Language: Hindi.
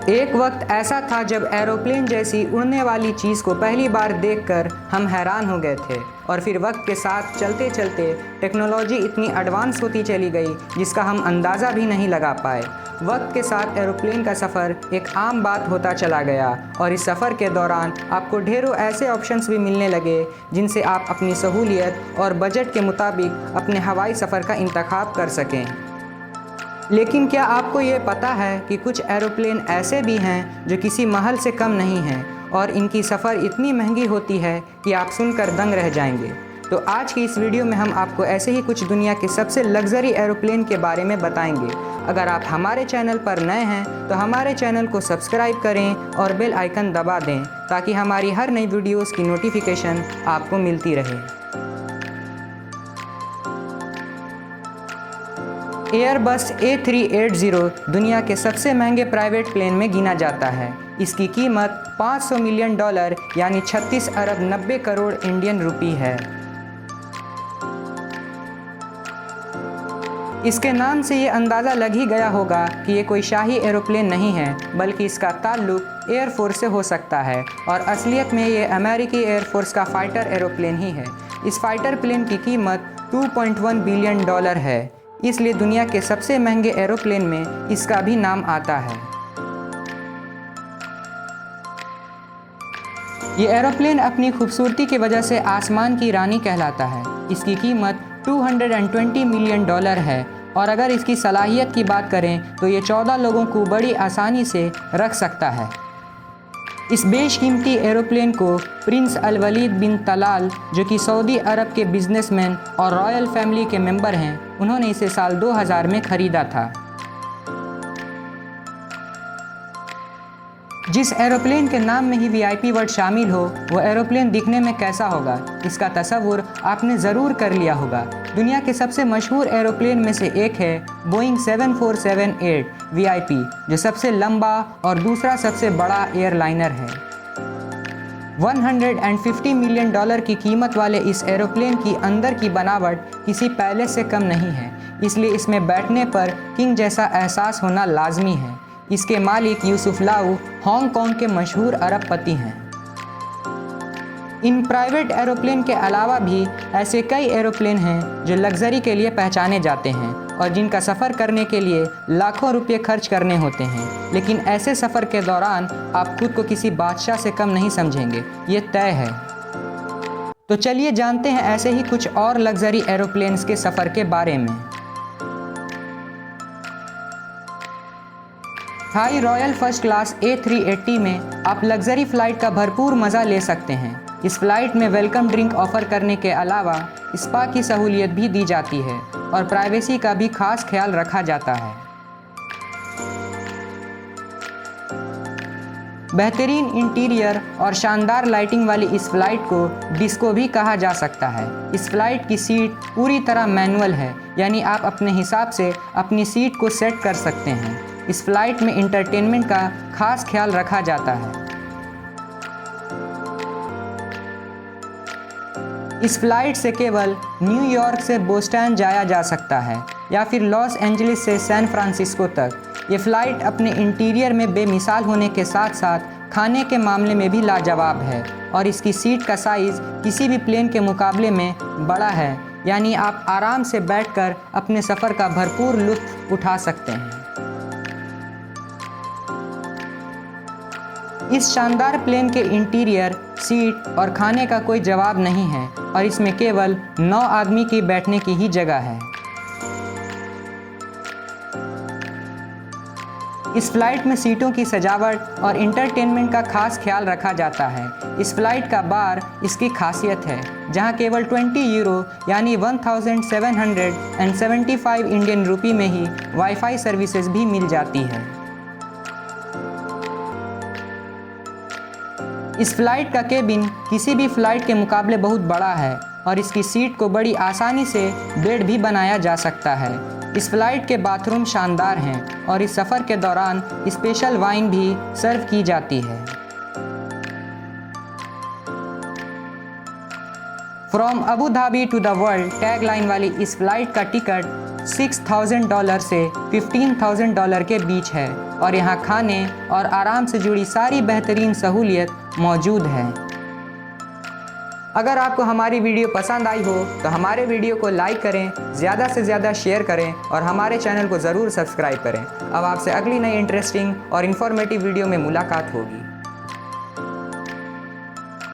एक वक्त ऐसा था जब एरोप्लेन जैसी उड़ने वाली चीज़ को पहली बार देखकर हम हैरान हो गए थे और फिर वक्त के साथ चलते चलते टेक्नोलॉजी इतनी एडवांस होती चली गई जिसका हम अंदाज़ा भी नहीं लगा पाए। वक्त के साथ एरोप्लेन का सफ़र एक आम बात होता चला गया और इस सफ़र के दौरान आपको ढेरों ऐसे ऑप्शंस भी मिलने लगे जिनसे आप अपनी सहूलियत और बजट के मुताबिक अपने हवाई सफ़र का इंतखाब कर सकें। लेकिन क्या आपको ये पता है कि कुछ एरोप्लेन ऐसे भी हैं जो किसी महल से कम नहीं हैं और इनकी सफ़र इतनी महंगी होती है कि आप सुनकर दंग रह जाएंगे। तो आज की इस वीडियो में हम आपको ऐसे ही कुछ दुनिया के सबसे लग्जरी एरोप्लेन के बारे में बताएंगे। अगर आप हमारे चैनल पर नए हैं तो हमारे चैनल को सब्सक्राइब करें और बेल आइकन दबा दें ताकि हमारी हर नई वीडियोस की नोटिफिकेशन आपको मिलती रहे। एयरबस A380 दुनिया के सबसे महंगे प्राइवेट प्लेन में गिना जाता है। इसकी कीमत $500 मिलियन यानी 36 अरब 90 करोड़ इंडियन रुपी है। इसके नाम से ये अंदाज़ा लग ही गया होगा कि ये कोई शाही एरोप्लेन नहीं है, बल्कि इसका ताल्लुक एयरफोर्स से हो सकता है और असलियत में ये अमेरिकी एयरफोर्स का फाइटर एरोप्लेन ही है। इस फाइटर प्लेन की कीमत $2.1 बिलियन है, इसलिए दुनिया के सबसे महंगे एरोप्लेन में इसका भी नाम आता है। ये एरोप्लेन अपनी खूबसूरती की वजह से आसमान की रानी कहलाता है। इसकी कीमत $220 मिलियन है और अगर इसकी सलाहियत की बात करें तो ये 14 लोगों को बड़ी आसानी से रख सकता है। इस बेशकीमती एरोप्लेन को प्रिंस अल वलीद बिन तलाल, जो कि सऊदी अरब के बिजनेसमैन और रॉयल फैमिली के मेंबर हैं, उन्होंने इसे साल 2000 में खरीदा था। जिस एरोप्लेन के नाम में ही वीआईपी वर्ड शामिल हो, वो एरोप्लेन दिखने में कैसा होगा, इसका तसव्वुर आपने ज़रूर कर लिया होगा। दुनिया के सबसे मशहूर एरोप्लेन में से एक है बोइंग 7478 वीआईपी, जो सबसे लंबा और दूसरा सबसे बड़ा एयरलाइनर है। $150 मिलियन की कीमत वाले इस एरोप्लेन की अंदर की बनावट किसी पैलेस से कम नहीं है, इसलिए इसमें बैठने पर किंग जैसा एहसास होना लाजमी है। इसके मालिक यूसुफ लाऊ हांगकांग के मशहूर अरबपति हैं। इन प्राइवेट एरोप्लेन के अलावा भी ऐसे कई एरोप्लेन हैं जो लग्जरी के लिए पहचाने जाते हैं और जिनका सफ़र करने के लिए लाखों रुपये खर्च करने होते हैं, लेकिन ऐसे सफ़र के दौरान आप खुद को किसी बादशाह से कम नहीं समझेंगे, ये तय है। तो चलिए जानते हैं ऐसे ही कुछ और लग्जरी एरोप्लेन्स के सफ़र के बारे में। Thai royal first class A380 में आप लग्जरी फ़्लाइट का भरपूर मज़ा ले सकते हैं। इस फ्लाइट में वेलकम ड्रिंक ऑफ़र करने के अलावा स्पा की सहूलियत भी दी जाती है और प्राइवेसी का भी खास ख्याल रखा जाता है। बेहतरीन इंटीरियर और शानदार लाइटिंग वाली इस फ्लाइट को डिस्को भी कहा जा सकता है। इस फ्लाइट की सीट पूरी तरह मैनुअल है, यानी आप अपने हिसाब से अपनी सीट को सेट कर सकते हैं। इस फ्लाइट में इंटरटेनमेंट का खास ख्याल रखा जाता है। इस फ्लाइट से केवल न्यूयॉर्क से बोस्टन जाया जा सकता है या फिर लॉस एंजलिस से सैन फ्रांसिस्को तक। ये फ़्लाइट अपने इंटीरियर में बेमिसाल होने के साथ साथ खाने के मामले में भी लाजवाब है और इसकी सीट का साइज़ किसी भी प्लेन के मुकाबले में बड़ा है, यानी आप आराम से बैठकर अपने सफ़र का भरपूर लुत्फ़ उठा सकते हैं। इस शानदार प्लेन के इंटीरियर, सीट और खाने का कोई जवाब नहीं है और इसमें केवल 9 आदमी की बैठने की ही जगह है। इस फ्लाइट में सीटों की सजावट और इंटरटेनमेंट का खास ख्याल रखा जाता है। इस फ्लाइट का बार इसकी खासियत है, जहां केवल 20 यूरो यानी 1775 इंडियन रुपी में ही वाईफाई सर्विसेज भी मिल जाती है। इस फ्लाइट का केबिन किसी भी फ्लाइट के मुकाबले बहुत बड़ा है और इसकी सीट को बड़ी आसानी से बेड भी बनाया जा सकता है। इस फ्लाइट के बाथरूम शानदार हैं और इस सफ़र के दौरान स्पेशल वाइन भी सर्व की जाती है। From Abu Dhabi to the world tagline वाली इस फ्लाइट का टिकट $6,000 से $15,000 के बीच है और यहाँ खाने और आराम से जुड़ी सारी बेहतरीन सहूलियत मौजूद है। अगर आपको हमारी वीडियो पसंद आई हो तो हमारे वीडियो को लाइक करें, ज़्यादा से ज़्यादा शेयर करें और हमारे चैनल को ज़रूर सब्सक्राइब करें। अब आपसे अगली नई इंटरेस्टिंग और इन्फॉर्मेटिव वीडियो में मुलाकात होगी।